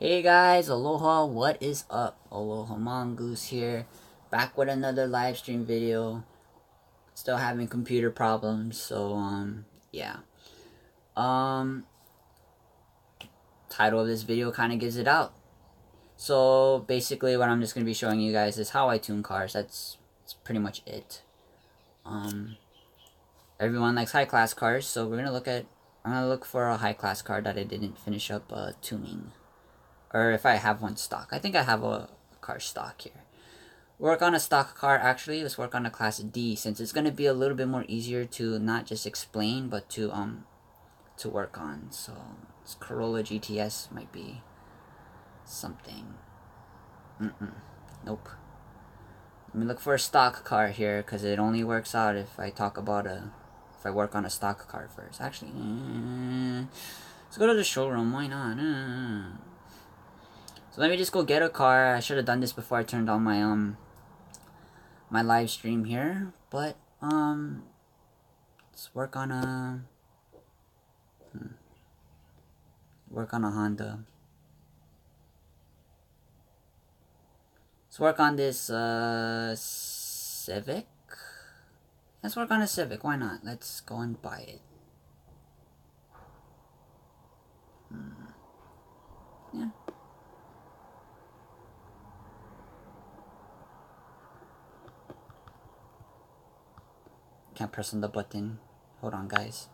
Hey guys, aloha, what is up? Aloha Mongoose here, back with another live stream video. Still having computer problems, so yeah. Um Title of this video kind of gives it out. So basically what I'm just going to be showing you guys is how I tune cars. That's pretty much it. Everyone likes high class cars, so I'm gonna look for a high class car that I didn't finish up tuning. Or if I have one stock. I think I have a car stock here. Work on a stock car, actually. Let's work on a Class D, since it's going to be a little bit more easier to not just explain, but to work on. So this Corolla GTS might be something. Nope. Let me look for a stock car here, because it only works out if I work on a stock car first. Actually, let's go to the showroom. Why not? So let me just go get a car. I should have done this before I turned on my live stream here, but let's work on a Honda. Let's work on this Civic. Let's work on a Civic. Why not? Let's go and buy it. Yeah. Can't press on the button. Hold on, guys.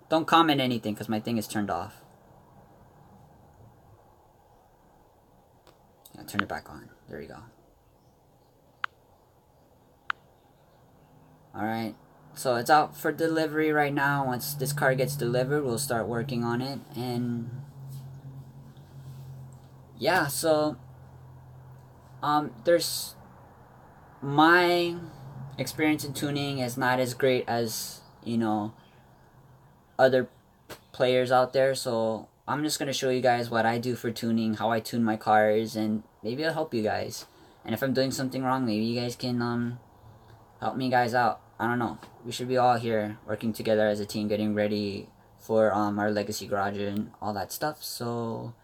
Don't comment anything because my thing is turned off. Yeah, turn it back on. There you go. Alright. So it's out for delivery right now. Once this car gets delivered, we'll start working on it. And yeah, so there's my experience in tuning is not as great as, you know, other players out there, so I'm just gonna show you guys what I do for tuning, how I tune my cars, and maybe it'll help you guys. And if I'm doing something wrong, maybe you guys can help me guys out. I don't know. We should be all here working together as a team, getting ready for our legacy garage and all that stuff. So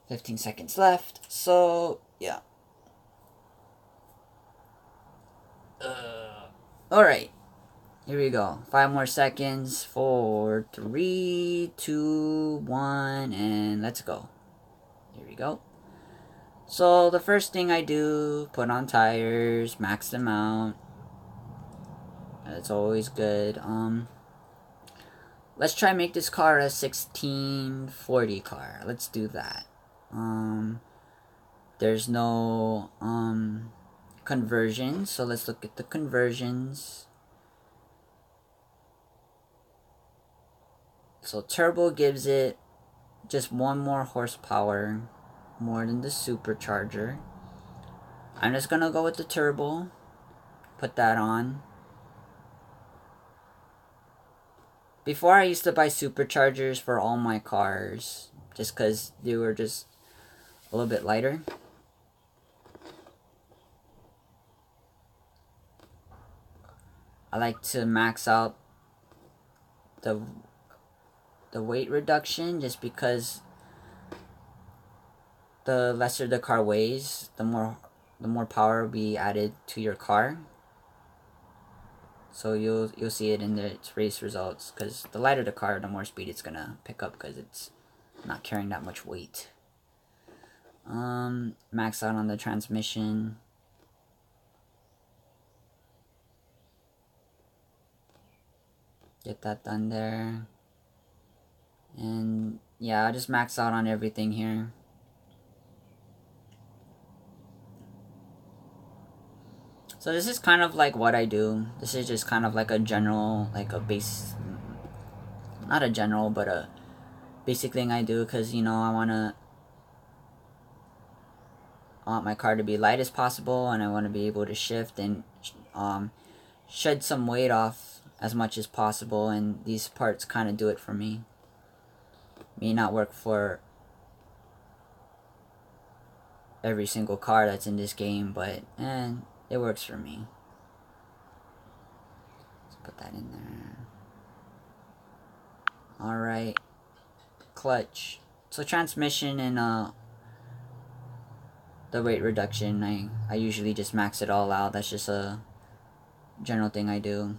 15 seconds left. So yeah. Alright. Here we go. 5 more seconds. 4, 3, 2, 1, and let's go. Here we go. So the first thing I do, put on tires, max them out. That's always good. Let's try make this car a 1640 car. Let's do that. There's no conversion, so let's look at the conversions. So turbo gives it just 1 more horsepower more than the supercharger. I'm just gonna go with the turbo. Put that on. Before, I used to buy superchargers for all my cars just because they were just a little bit lighter. I like to max out the weight reduction, just because the lesser the car weighs, the more power will be added to your car. So you'll see it in its race results, because the lighter the car, the more speed it's gonna pick up, because it's not carrying that much weight. Max out on the transmission. Get that done there. And yeah, I'll just max out on everything here. So this is kind of like what I do. This is just kind of like a general, like a base, not a general, but a basic thing I do, because, you know, I want my car to be light as possible, and I want to be able to shift and shed some weight off as much as possible, and these parts kind of do it for me. May not work for every single car that's in this game, but it works for me. Let's put that in there. Alright. Clutch. So transmission and the weight reduction. I usually just max it all out. That's just a general thing I do.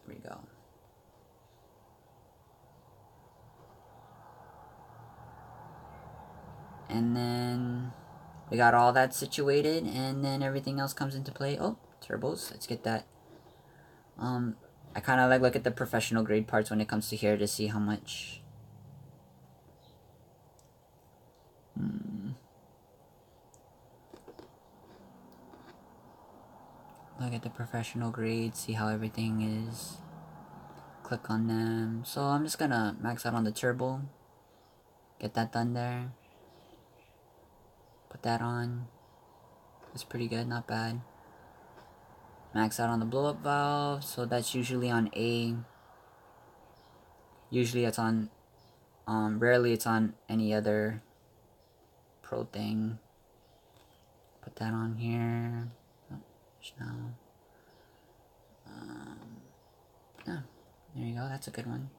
Here we go. And then we got all that situated, and then everything else comes into play. Oh, turbos. Let's get that. I kind of like look at the professional grade parts when it comes to here to see how much. Look at the professional grades, see how everything is. Click on them. So I'm just gonna max out on the turbo. Get that done there. Put that on. That's pretty good, not bad. Max out on the blow up valve. So that's usually on A. Usually it's on, rarely it's on any other pro thing. Put that on here. Oh, now. Yeah, there you go. That's a good one.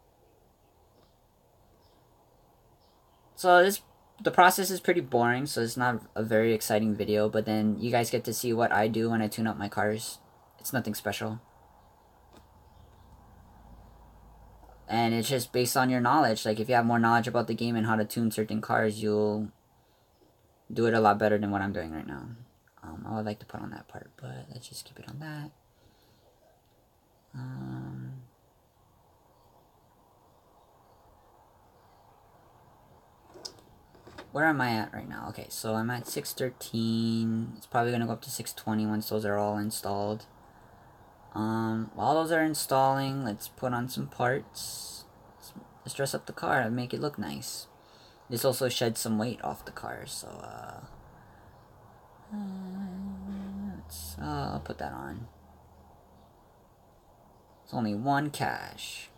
So the process is pretty boring, so it's not a very exciting video, but then you guys get to see what I do when I tune up my cars. It's nothing special. And it's just based on your knowledge. Like, if you have more knowledge about the game and how to tune certain cars, you'll do it a lot better than what I'm doing right now. I would like to put on that part, but let's just keep it on that. Where am I at right now? Okay, so I'm at 613. It's probably going to go up to 620 once those are all installed. While those are installing, let's put on some parts. Let's dress up the car and make it look nice. This also sheds some weight off the car, so I'll put that on. It's only one cache.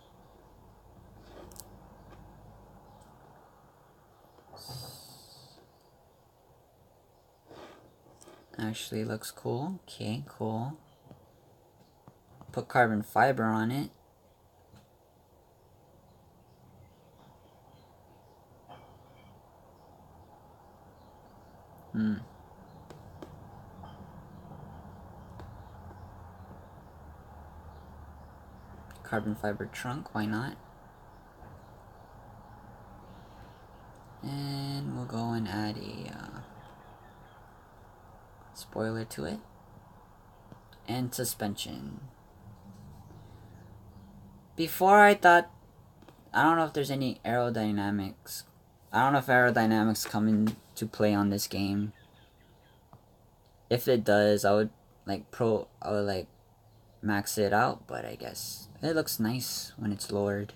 Actually looks cool. Okay, cool. Put carbon fiber on it. Carbon fiber trunk, why not? And we'll go and add a spoiler to it. And suspension. Before I thought, I don't know if there's any aerodynamics. I don't know if aerodynamics come into play on this game. If it does, I would max it out, but I guess it looks nice when it's lowered.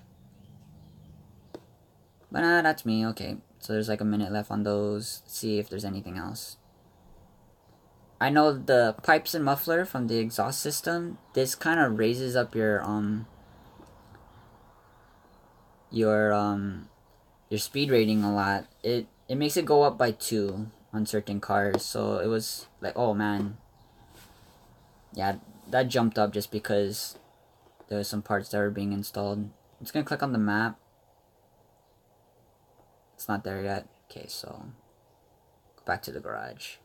But that's me. Okay, so there's like a minute left on those. Let's see if there's anything else. I know the pipes and muffler from the exhaust system, this kind of raises up your speed rating a lot. It makes it go up by 2 on certain cars. So it was like, oh man, yeah, that jumped up just because there was some parts that were being installed. I'm just gonna click on the map. It's not there yet. Okay, so go back to the garage.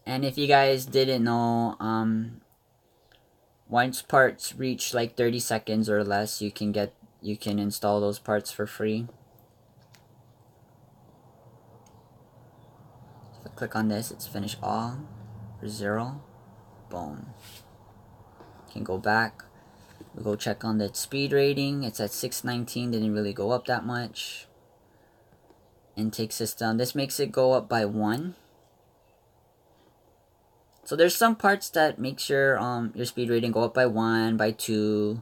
And if you guys didn't know, once parts reach like 30 seconds or less, you can install those parts for free. If I click on this, it's finish all for 0. Boom. You can go back. We'll go check on the speed rating. It's at 619. Didn't really go up that much. Intake system. This makes it go up by 1. So there's some parts that makes your speed rating go up by 1, by 2,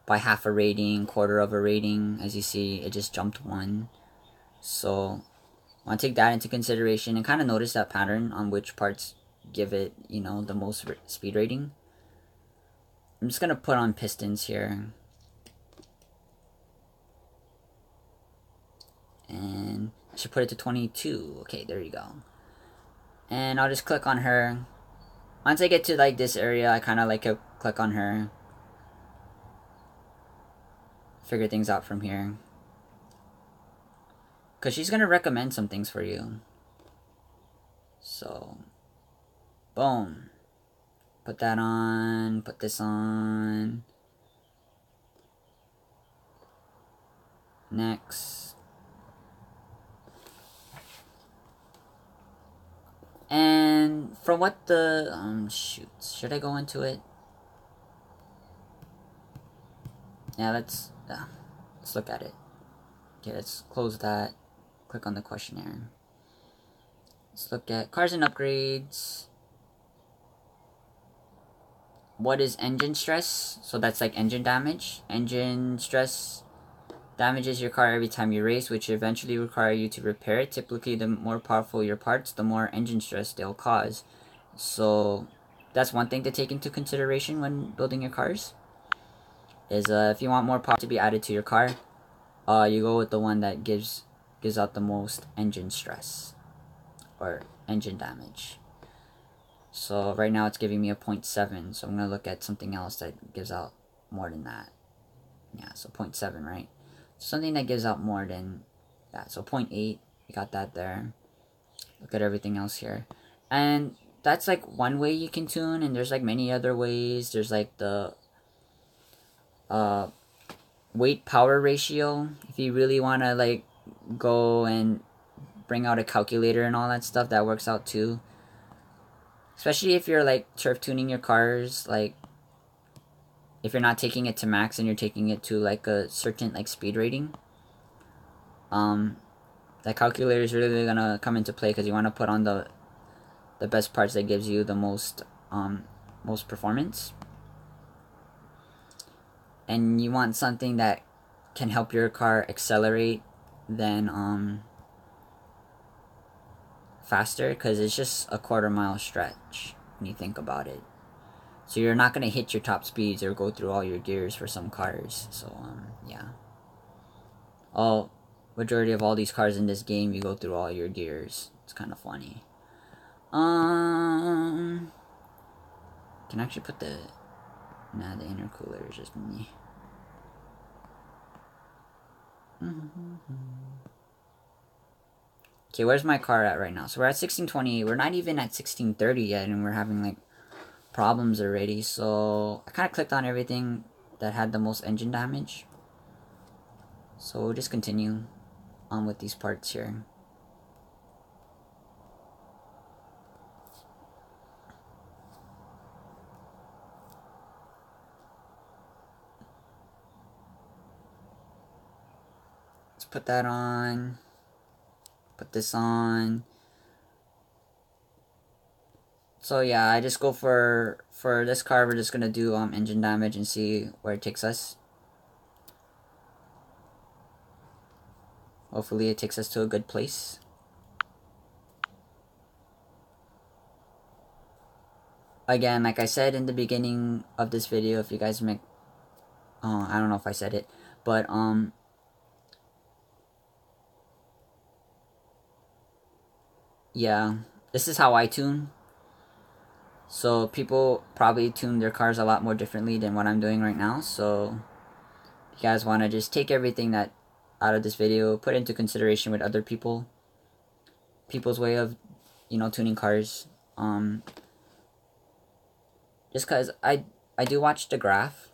by half a rating, quarter of a rating. As you see, it just jumped 1. So I want to take that into consideration and kind of notice that pattern on which parts give it, the most speed rating. I'm just going to put on pistons here. And I should put it to 22. Okay, there you go. And I'll just click on her. Once I get to like this area, I kind of like to click on her. figure things out from here. Because she's going to recommend some things for you. So, boom. Put that on. Put this on. Next. And from what the... shoot. Should I go into it? Yeah, let's look at it. Okay, let's close that. Click on the questionnaire. Let's look at cars and upgrades. What is engine stress? So that's like engine damage. Engine stress damages your car every time you race, which eventually require you to repair it. Typically, the more powerful your parts, the more engine stress they'll cause. So that's one thing to take into consideration when building your cars. Is if you want more power to be added to your car, you go with the one that gives out the most engine stress or engine damage. So right now it's giving me a 0.7, so I'm going to look at something else that gives out more than that. Yeah, so 0.7, right? Something that gives out more than that. So 0.8, we got that there. Look at everything else here. And that's like one way you can tune, and there's like many other ways. There's like the weight power ratio. If you really want to like go and bring out a calculator and all that stuff, that works out too. Especially if you're like turf tuning your cars, like if you're not taking it to max and you're taking it to like a certain like speed rating, that calculator is really gonna come into play because you want to put on the best parts that gives you the most performance, and you want something that can help your car accelerate than faster, because it's just a quarter-mile stretch when you think about it. So you're not gonna hit your top speeds or go through all your gears for some cars. So yeah. Majority of all these cars in this game, you go through all your gears. It's kind of funny. Can I actually put the... Nah, the intercooler is just me. Okay, where's my car at right now? So we're at 1620. We're not even at 1630 yet, and we're having like problems already. So I kind of clicked on everything that had the most engine damage. So we'll just continue on with these parts here. Let's put that on. Put this on. So yeah, I just go for this car. We're just gonna do engine damage and see where it takes us. Hopefully it takes us to a good place. Again, like I said in the beginning of this video, if you guys make... I don't know if I said it, but yeah, this is how I tune. So people probably tune their cars a lot more differently than what I'm doing right now. So if you guys want to just take everything that out of this video, put into consideration with other people's way of, tuning cars. Just because I do watch the graph,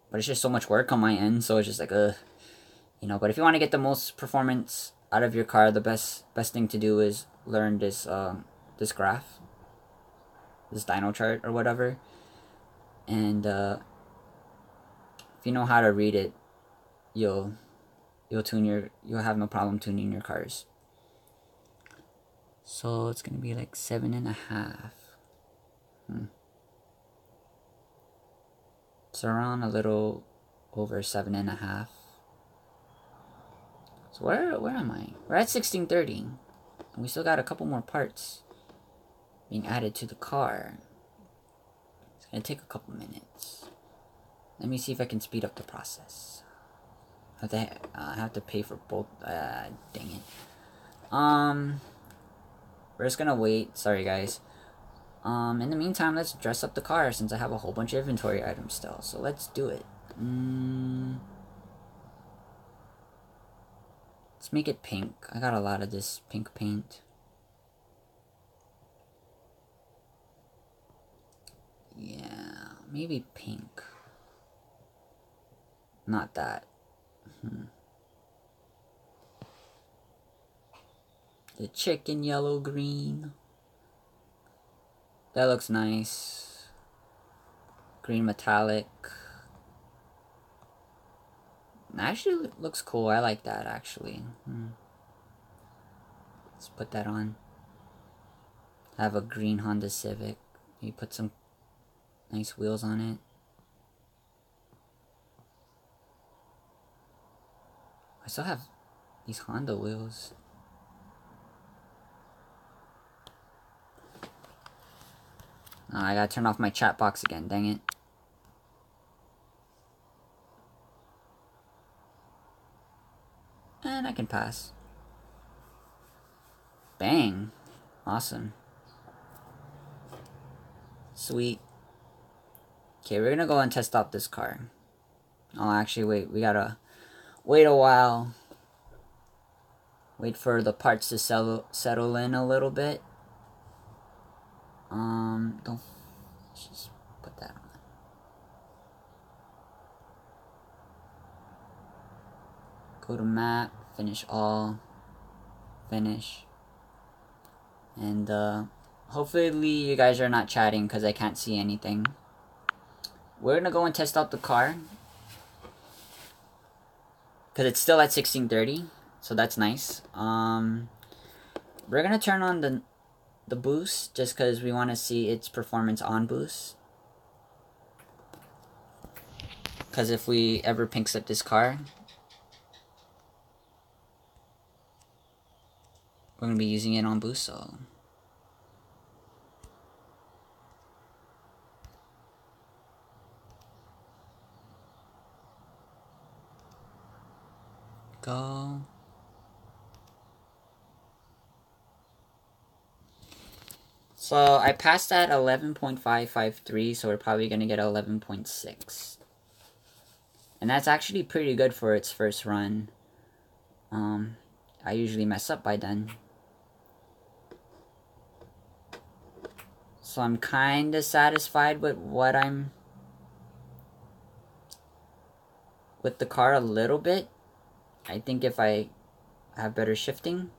but it's just so much work on my end, so it's just like but if you want to get the most performance out of your car, the best thing to do is learn this this graph, this dyno chart or whatever, and if you know how to read it, you'll have no problem tuning your cars. So it's gonna be like 7.5. So around a little over 7.5. So where am I? We're at 1630, and we still got a couple more parts being added to the car. It's gonna take a couple minutes. Let me see if I can speed up the process. I have to pay for both. Dang it. We're just gonna wait. Sorry, guys. In the meantime, let's dress up the car since I have a whole bunch of inventory items still. So let's do it. Let's make it pink. I got a lot of this pink paint. Yeah, maybe pink. Not that. The chicken yellow green. That looks nice. Green metallic. Actually looks cool. I like that actually. Let's put that on. I have a green Honda Civic. You put some nice wheels on it. I still have these Honda wheels. Oh, I gotta turn off my chat box again, dang it. And I can pass. Bang. Awesome. Sweet. Okay, we're gonna go and test out this car. Oh, actually, wait. We gotta wait a while. Wait for the parts to settle in a little bit. Don't just put that on. Go to map, finish all, finish. And hopefully you guys are not chatting because I can't see anything. We're gonna go and test out the car because it's still at 1630, so that's nice. We're gonna turn on the boost just because we want to see its performance on boost. Because if we ever pink slip this car, we're gonna be using it on boost, so. Go. So I passed at 11.553, so we're probably gonna get 11.6. And that's actually pretty good for its first run. I usually mess up by then. So I'm kinda satisfied with what I'm with the car a little bit. I think if I have better shifting,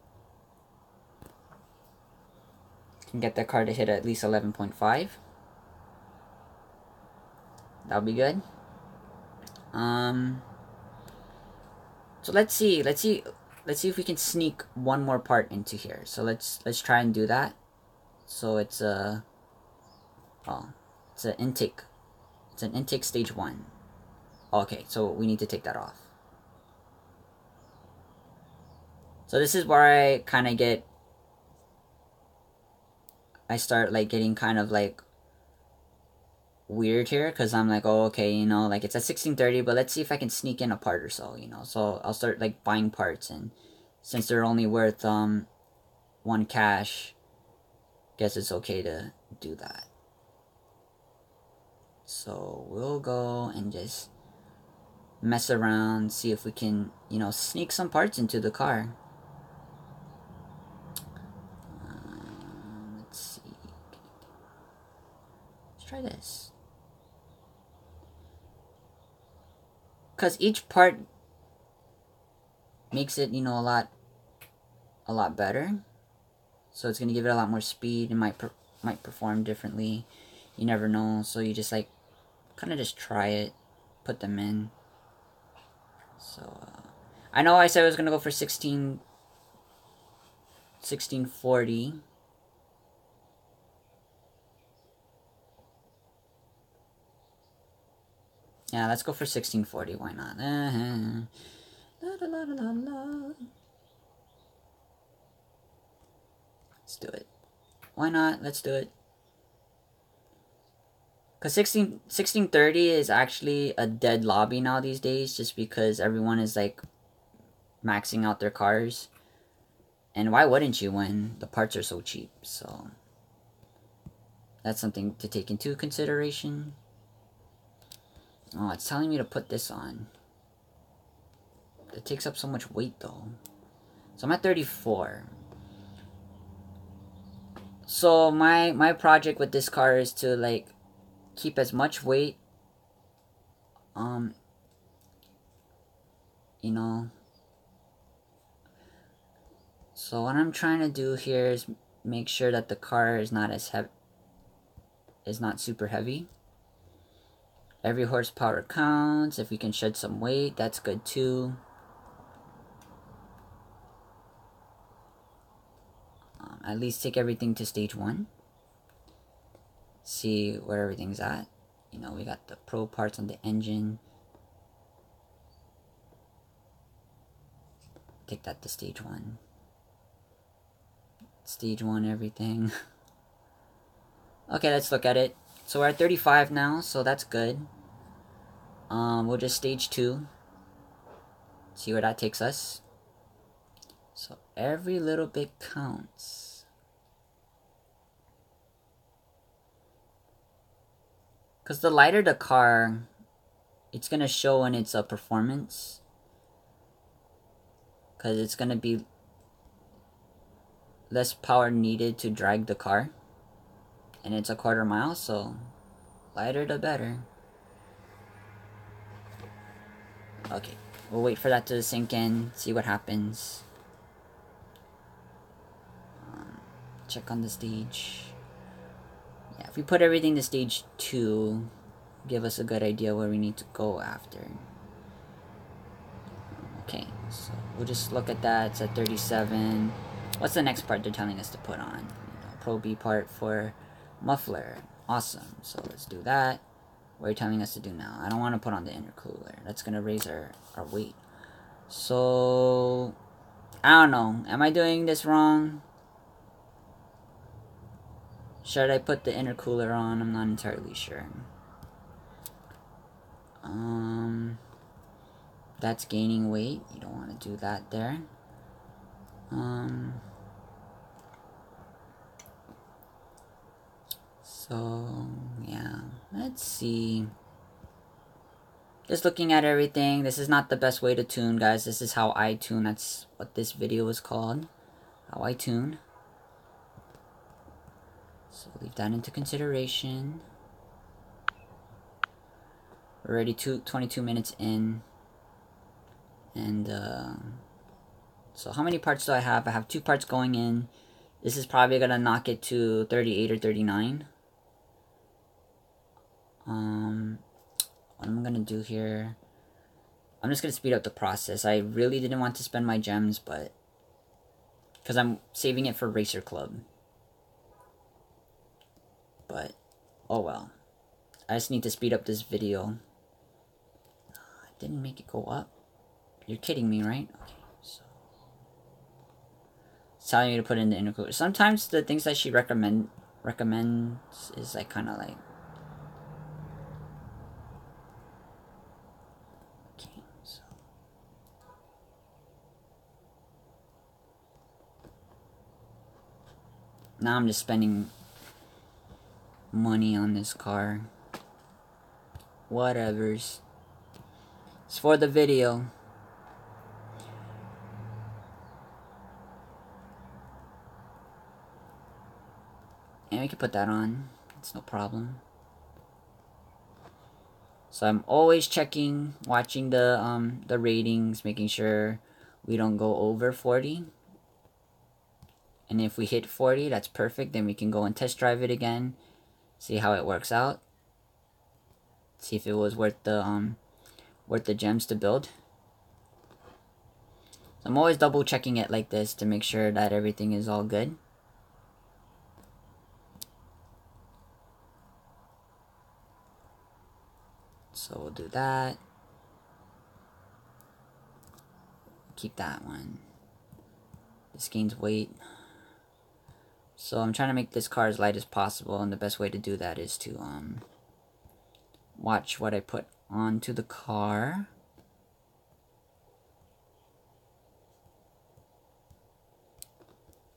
can get that car to hit at least 11.5. That'll be good. So let's see if we can sneak one more part into here. So let's try and do that. So it's an intake. It's an intake stage 1. Okay, so we need to take that off. So this is where I kind of start like getting kind of like weird here, because I'm like, oh, okay, you know, like it's at 1630, but let's see if I can sneak in a part or so, you know. So I'll start like buying parts, and since they're only worth 1 cash, guess it's okay to do that. So we'll go and just mess around, see if we can, you know, sneak some parts into the car. Let's see. Let's try this. Because each part makes it, you know, a lot better. So it's going to give it a lot more speed. It might perform differently. You never know. So you just like kind of just try it, put them in. So I know I said I was going to go for 1640. Yeah, let's go for 1640. Why not? Let's do it. Why not? Let's do it. Because 1630 is actually a dead lobby now these days, just because everyone is like maxing out their cars. And why wouldn't you when the parts are so cheap? So That's something to take into consideration. Oh, it's telling me to put this on. It takes up so much weight though. So I'm at 34. So my project with this car is to like keep as much weight, you know. So what I'm trying to do here is make sure that the car is not as heavy, is not super heavy. Every horsepower counts. If we can shed some weight, that's good too. At least take everything to stage 1. See where everything's at. You know, we got the pro parts on the engine. Take that to stage 1. Stage 1 everything. Okay, let's look at it. So we're at 35 now, so that's good. We'll just stage 2. See where that takes us. So every little bit counts. Because the lighter the car, it's going to show in its performance. Because it's going to be less power needed to drag the car. And it's a 1/4 mile, so lighter the better. Okay, we'll wait for that to sink in, see what happens. Check on the stage. Yeah, if we put everything to stage 2, give us a good idea where we need to go after. Okay, so we'll just look at that. It's at 37. What's the next part they're telling us to put on? You know, Pro B part for muffler. Awesome. So let's do that. What are you telling us to do now? I don't want to put on the intercooler. That's going to raise our weight. So, I don't know. Am I doing this wrong? Should I put the intercooler on? I'm not entirely sure. That's gaining weight. You don't want to do that there. So, yeah. Let's see. Just looking at everything. This is not the best way to tune, guys. This is how I tune. That's what this video is called. How I tune. So, leave that into consideration. We're already 22 minutes in. And, so how many parts do I have? I have 2 parts going in. This is probably going to knock it to 38 or 39. What I'm going to do here, I'm just going to speed up the process. I really didn't want to spend my gems, but because I'm saving it for Racer Club. But, oh well. I just need to speed up this video. I didn't make it go up. You're kidding me, right? Okay, so it's telling me to put in the intercooler. Sometimes the things that she recommends is like kind of like, okay, so now I'm just spending money on this car. Whatevers. It's for the video. And we can put that on. It's no problem. So I'm always checking, watching the ratings, making sure we don't go over 40. And if we hit 40, that's perfect. Then we can go and test drive it again, see how it works out, see if it was worth the gems to build. So I'm always double checking it like this to make sure that everything is all good. So we'll do that. Keep that one. This gains weight. So I'm trying to make this car as light as possible, and the best way to do that is to watch what I put onto the car.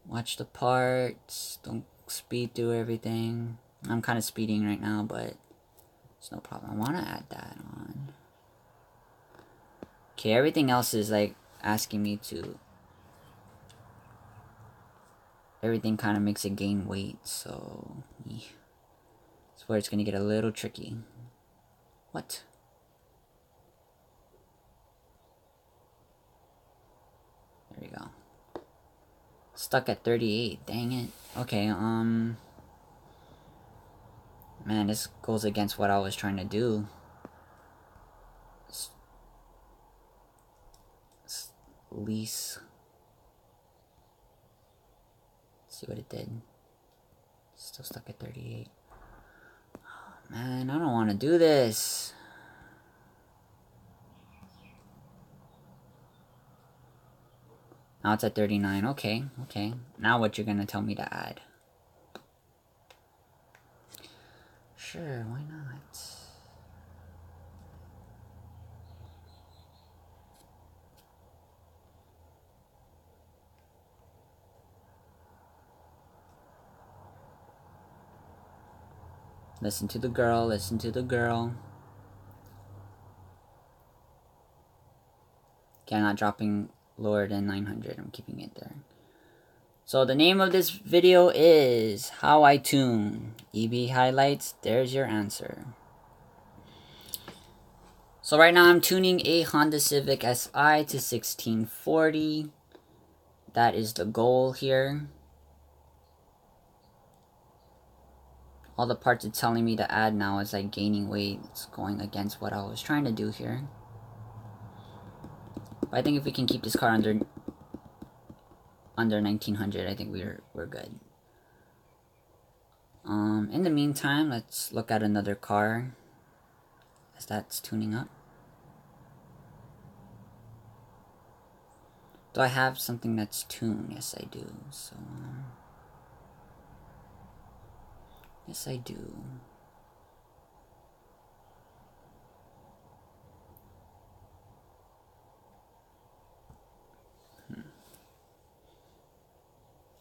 Watch the parts. Don't speed through everything. I'm kind of speeding right now, but it's no problem. I want to add that on. Okay, everything else is like asking me to. Everything kind of makes it gain weight, so yeah. That's where it's going to get a little tricky. What? There we go. Stuck at 38, dang it. Okay, man, this goes against what I was trying to do. Lease. Let's see what it did. Still stuck at 38. Oh, man, I don't want to do this. Now it's at 39. Okay, okay. Now what you're gonna tell me to add? Sure, why not? Listen to the girl, listen to the girl. Okay, I'm not dropping lower than 900. I'm keeping it there. So the name of this video is How I Tune. EB Highlights, there's your answer. So right now I'm tuning a Honda Civic Si to 1640. That is the goal here. All the parts it's telling me to add now is like gaining weight. It's going against what I was trying to do here. But I think if we can keep this car under 1900, I think we're good. In the meantime, let's look at another car as that's tuning up. Do I have something that's tuned? Yes, I do. So, yes, I do.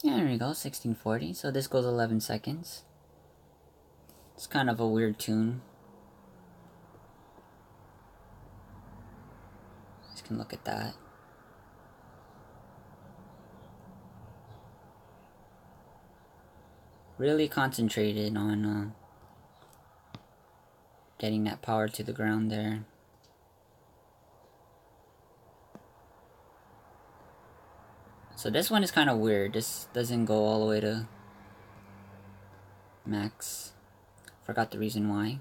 Yeah, there we go, 1640. So this goes 11 seconds. It's kind of a weird tune. You can look at that. Really concentrated on getting that power to the ground there. So this one is kind of weird. This doesn't go all the way to max. Forgot the reason why.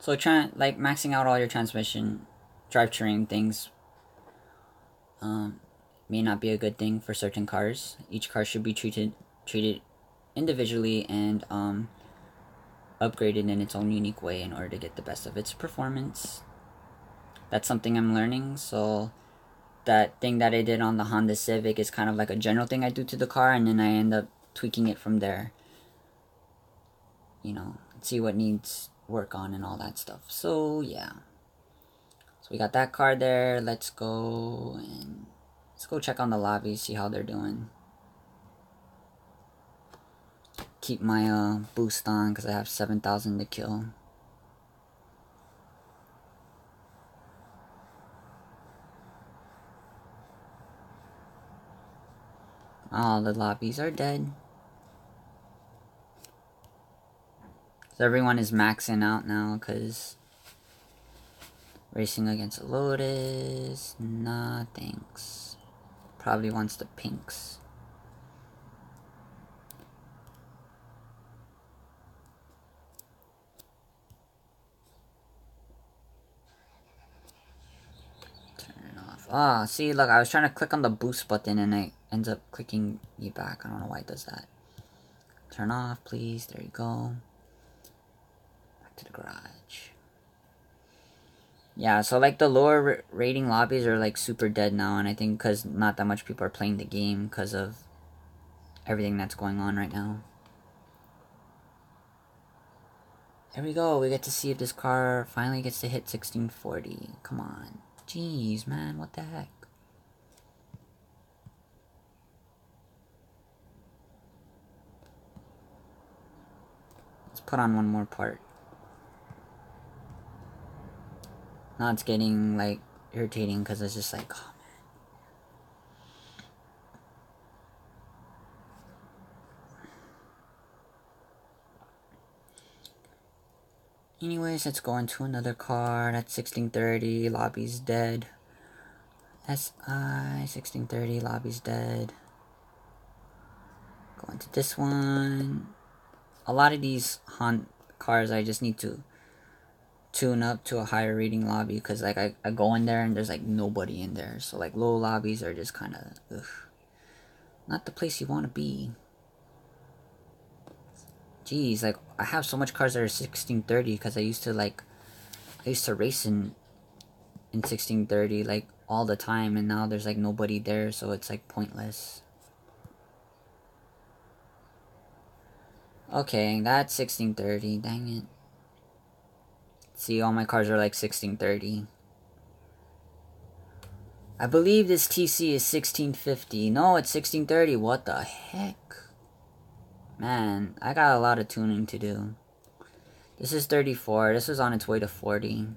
So like maxing out all your transmission, drivetrain things may not be a good thing for certain cars. Each car should be treated individually and upgraded in its own unique way in order to get the best of its performance. That's something I'm learning. So that thing that I did on the Honda Civic is kind of like a general thing I do to the car, and then I end up tweaking it from there. You know, see what needs work on and all that stuff. So yeah. So we got that car there. Let's go check on the lobby, see how they're doing. Keep my boost on because I have 7,000 to kill. All the lobbies are dead. So everyone is maxing out now because racing against a Lotus. Nah, thanks. Probably wants the pinks. Ah, see, look, I was trying to click on the boost button and it ends up clicking me back. I don't know why it does that. Turn off, please. There you go. Back to the garage. Yeah, so like the lower rating lobbies are like super dead now, and I think because not that much people are playing the game because of everything that's going on right now. There we go. We get to see if this car finally gets to hit 1640. Come on. Jeez, man, what the heck? Let's put on one more part. Now it's getting like irritating because it's just like, oh man. Anyways, let's go into another card. At 1630, lobby's dead. SI 1630, lobby's dead. Go into this one. A lot of these cars I just need to tune up to a higher rating lobby because like I go in there and there's like nobody in there. So like low lobbies are just kind of not the place you want to be. Jeez, like I have so much cars that are 1630 because I used to race in 1630 like all the time, and now there's like nobody there, so it's like pointless. Okay, that's 1630. Dang it. See, all my cars are like 1630. I believe this TC is 1650. No, it's 1630. What the heck? Man, I got a lot of tuning to do. This is 34. This was on its way to 40.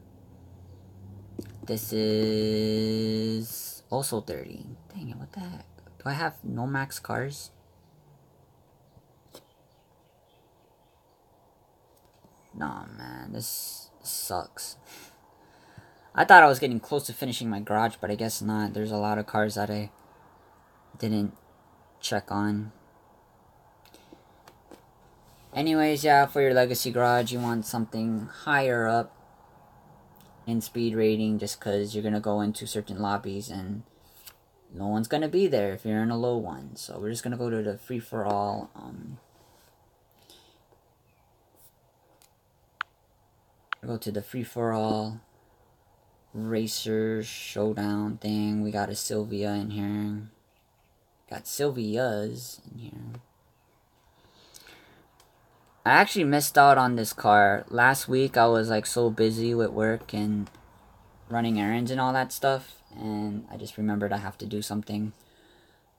This is also 30. Dang it, what the heck? Do I have no max cars? Nah, man, this sucks. I thought I was getting close to finishing my garage, but I guess not. There's a lot of cars that I didn't check on. Anyways, yeah, for your legacy garage, you want something higher up in speed rating just because you're going to go into certain lobbies and no one's going to be there if you're in a low one. So we're just going to go to the free-for-all. Go to the free-for-all racer showdown thing. We got a Sylvia in here. Got Sylvias in here. I actually missed out on this car. Last week I was like so busy with work and running errands and all that stuff, and I just remembered I have to do something.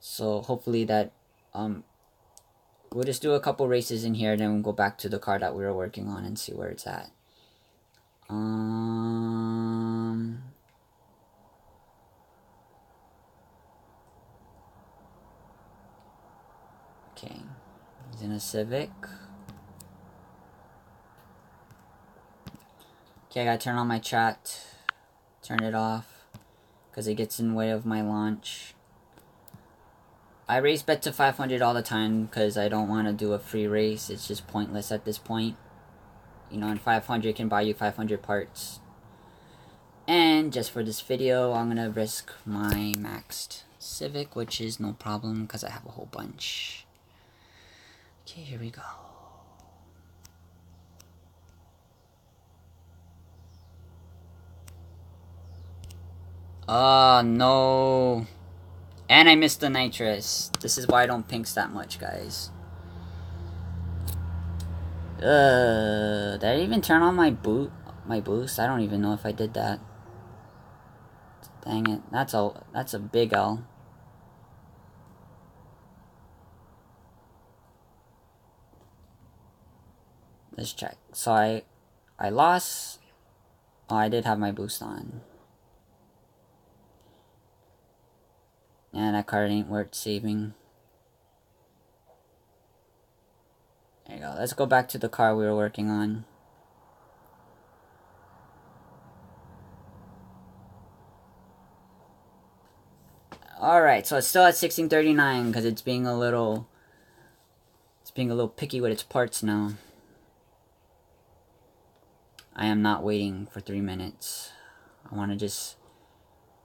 So hopefully that we'll just do a couple races in here, then we'll go back to the car that we were working on and see where it's at. Okay, he's in a Civic. Okay, I gotta turn on my chat. Turn it off because it gets in the way of my launch. I race bet to 500 all the time because I don't want to do a free race. It's just pointless at this point. You know, and 500 can buy you 500 parts. And just for this video, I'm gonna risk my maxed Civic, which is no problem because I have a whole bunch. Okay, here we go. Oh, no. And I missed the nitrous. This is why I don't pinks that much, guys. Did I even turn on my boost? I don't even know if I did that. Dang it. That's a big L. Let's check. So I lost. Oh, I did have my boost on. And that card ain't worth saving. There you go. Let's go back to the car we were working on. Alright, so it's still at 1639 because it's being a little picky with its parts now. I am not waiting for 3 minutes. I want to just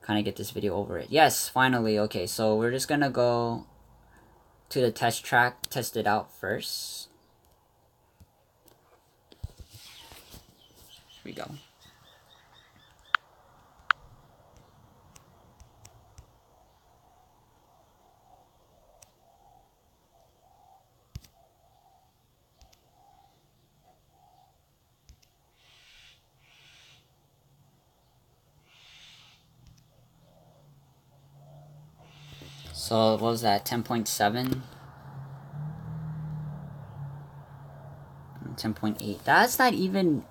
kind of get this video over it. Yes, finally. Okay, so we're just gonna go to the test track, test it out first. Here we go. So what was that, 10.7? 10.8. That's not even...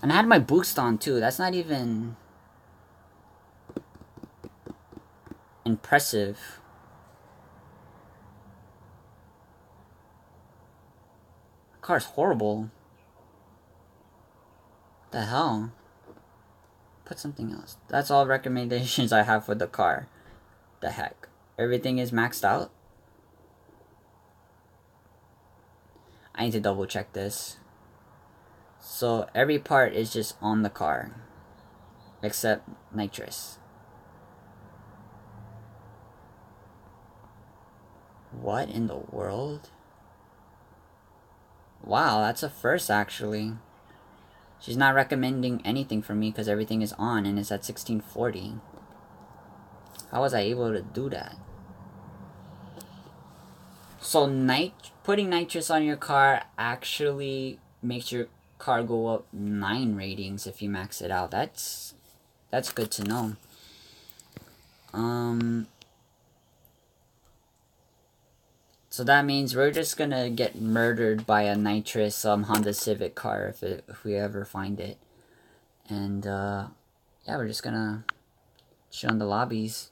And I had my boost on too. That's not even... impressive. The car's horrible. What the hell? Put something else. That's all recommendations I have for the car. The heck? Everything is maxed out? I need to double check this. So every part is just on the car. Except nitrous. What in the world? Wow, that's a first actually. She's not recommending anything for me because everything is on and it's at 1640. How was I able to do that? So putting nitrous on your car actually makes your car go up 9 ratings if you max it out. That's good to know. So that means we're just gonna get murdered by a nitrous Honda Civic car if we ever find it. And yeah, we're just gonna chill in the lobbies,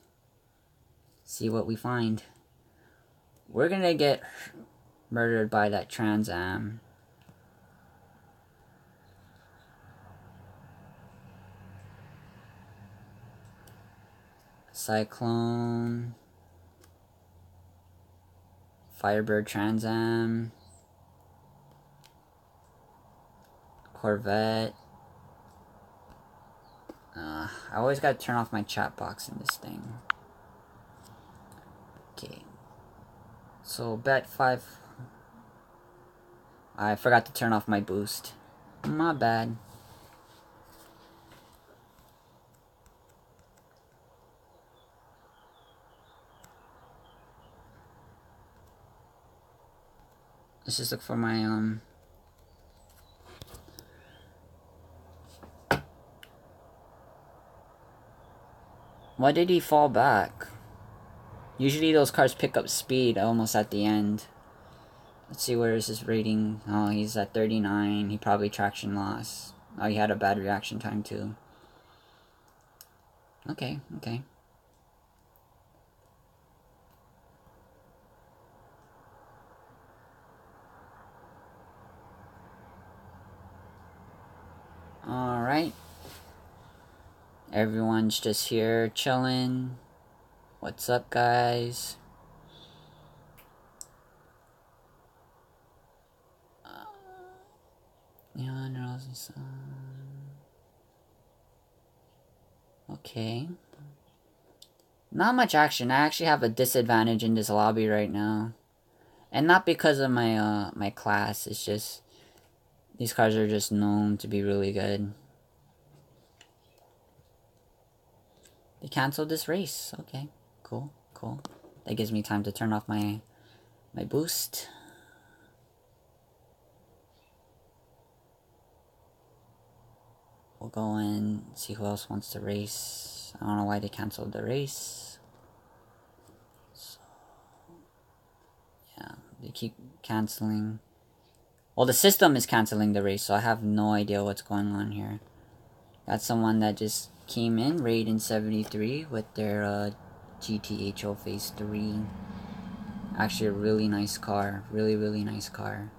see what we find. We're gonna get murdered by that Trans Am. Cyclone, Firebird Trans Am, Corvette. I always gotta turn off my chat box in this thing. Okay. So bet 5. I forgot to turn off my boost. My bad. Let's just look for my Why did he fall back? Usually those cars pick up speed almost at the end. Let's see, where is his rating? Oh, he's at 39. He probably traction loss. Oh, he had a bad reaction time too. Okay. Alright. Everyone's just here chilling. What's up, guys? Okay. Not much action. I actually have a disadvantage in this lobby right now. And not because of my my class. It's just these cars are just known to be really good. They canceled this race. Okay. Cool. That gives me time to turn off my boost. We'll go and see who else wants to race. I don't know why they canceled the race. So, yeah, they keep canceling. Well, the system is canceling the race, so I have no idea what's going on here. Got someone that just came in, Raiden 73, with their GTHO Phase 3. Actually, a really nice car. Really nice car.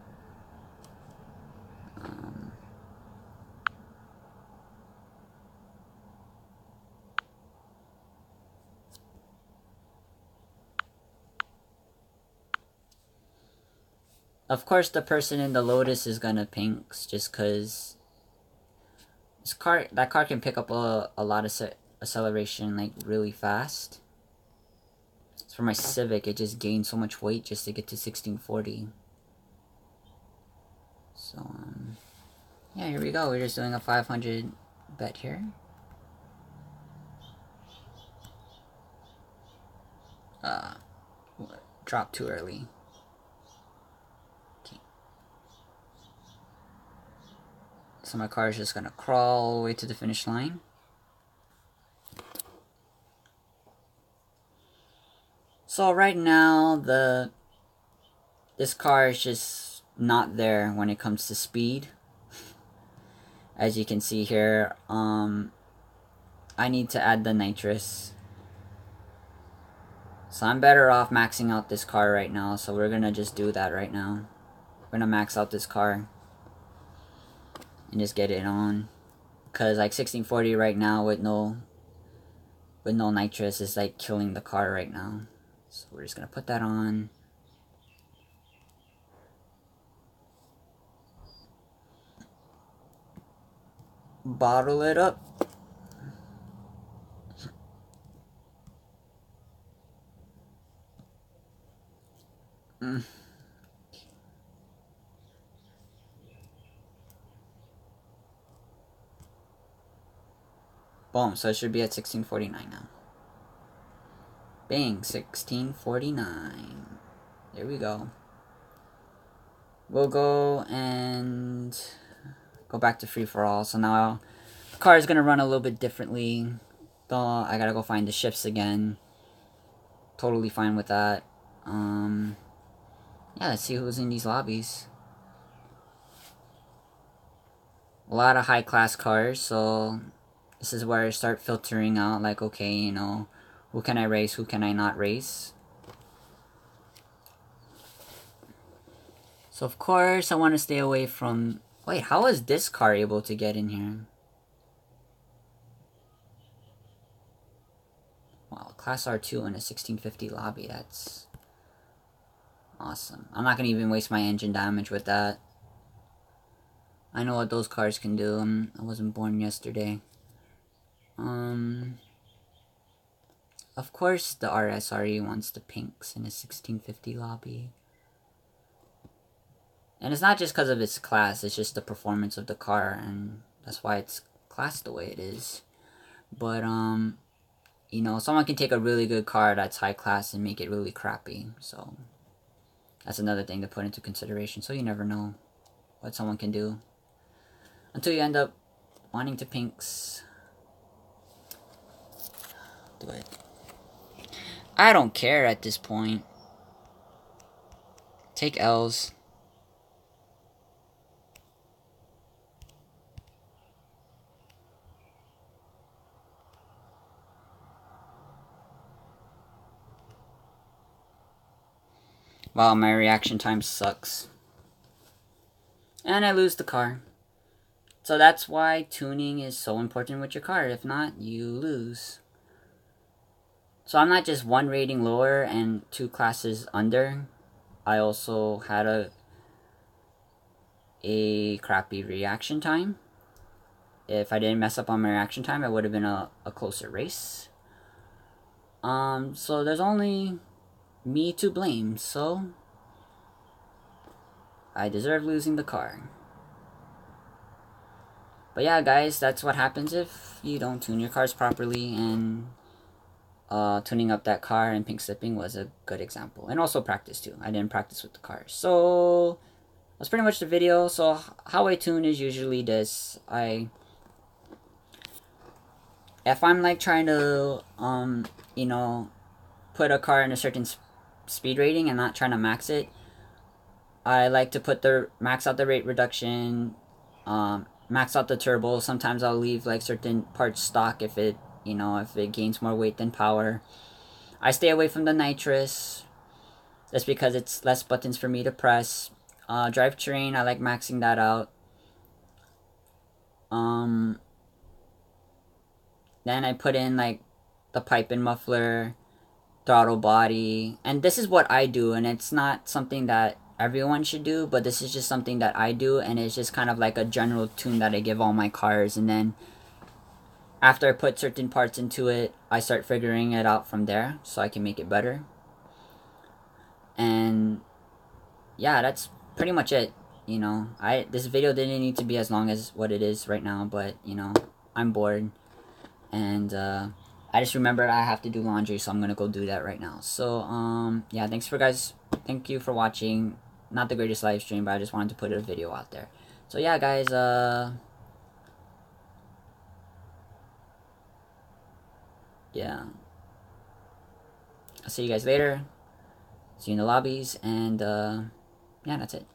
Of course, the person in the Lotus is gonna pinks just cause that car can pick up a lot of acceleration like really fast. As for my Civic, it just gained so much weight just to get to 1640. So yeah, here we go. We're just doing a 500 bet here. Dropped too early. So my car is just gonna crawl all the way to the finish line. So right now this car is just not there when it comes to speed. As you can see here, I need to add the nitrous. So I'm better off maxing out this car right now. So we're gonna just do that right now. We're gonna max out this car and just get it on. Cause like 1640 right now with no nitrous is like killing the car right now. So we're just gonna put that on. Bottle it up. Boom, so it should be at 1649 now. Bang, 1649. There we go. We'll go and go back to free-for-all. So now the car is going to run a little bit differently. Though I got to go find the shifts again. Totally fine with that. Yeah, let's see who's in these lobbies. A lot of high-class cars, so this is where I start filtering out, like, okay, you know, who can I race, who can I not race. So, of course, I want to stay away from... Wait, how is this car able to get in here? Wow, Class R2 in a 1650 lobby, that's awesome. I'm not going to even waste my engine damage with that. I know what those cars can do. I wasn't born yesterday. Of course, the RSRE wants the pinks in a 1650 lobby. And it's not just because of its class, it's just the performance of the car, and that's why it's classed the way it is. But, you know, someone can take a really good car that's high class and make it really crappy. So, that's another thing to put into consideration. So you never know what someone can do until you end up wanting to pinks. Do it. I don't care at this point. Take L's. Wow, my reaction time sucks. And I lose the car. So that's why tuning is so important with your car. If not, you lose. So I'm not just one rating lower and 2 classes under. I also had a crappy reaction time. If I didn't mess up on my reaction time, it would have been a closer race. So there's only me to blame, so I deserve losing the car. But yeah, guys, that's what happens if you don't tune your cars properly, and tuning up that car and pink slipping was a good example. And also practice too. I didn't practice with the car. So that's pretty much the video. So how I tune is usually this. If I'm like trying to you know, put a car in a certain speed rating and not trying to max it, I like to max out the rate reduction, max out the turbo. Sometimes I'll leave like certain parts stock if it, you know, if it gains more weight than power. I stay away from the nitrous. That's because it's less buttons for me to press. Drivetrain, I like maxing that out. Then I put in like the pipe and muffler, throttle body, and this is what I do, and it's not something that everyone should do, but this is just something that I do, and it's just kind of like a general tune that I give all my cars. And then after I put certain parts into it, I start figuring it out from there so I can make it better. And yeah, that's pretty much it. You know, this video didn't need to be as long as what it is right now, but you know, I'm bored, and I just remembered I have to do laundry, so I'm gonna go do that right now. So yeah, thank you for watching. Not the greatest live stream, but I just wanted to put a video out there. So yeah, guys, yeah, I'll see you guys later. See you in the lobbies, and yeah, that's it.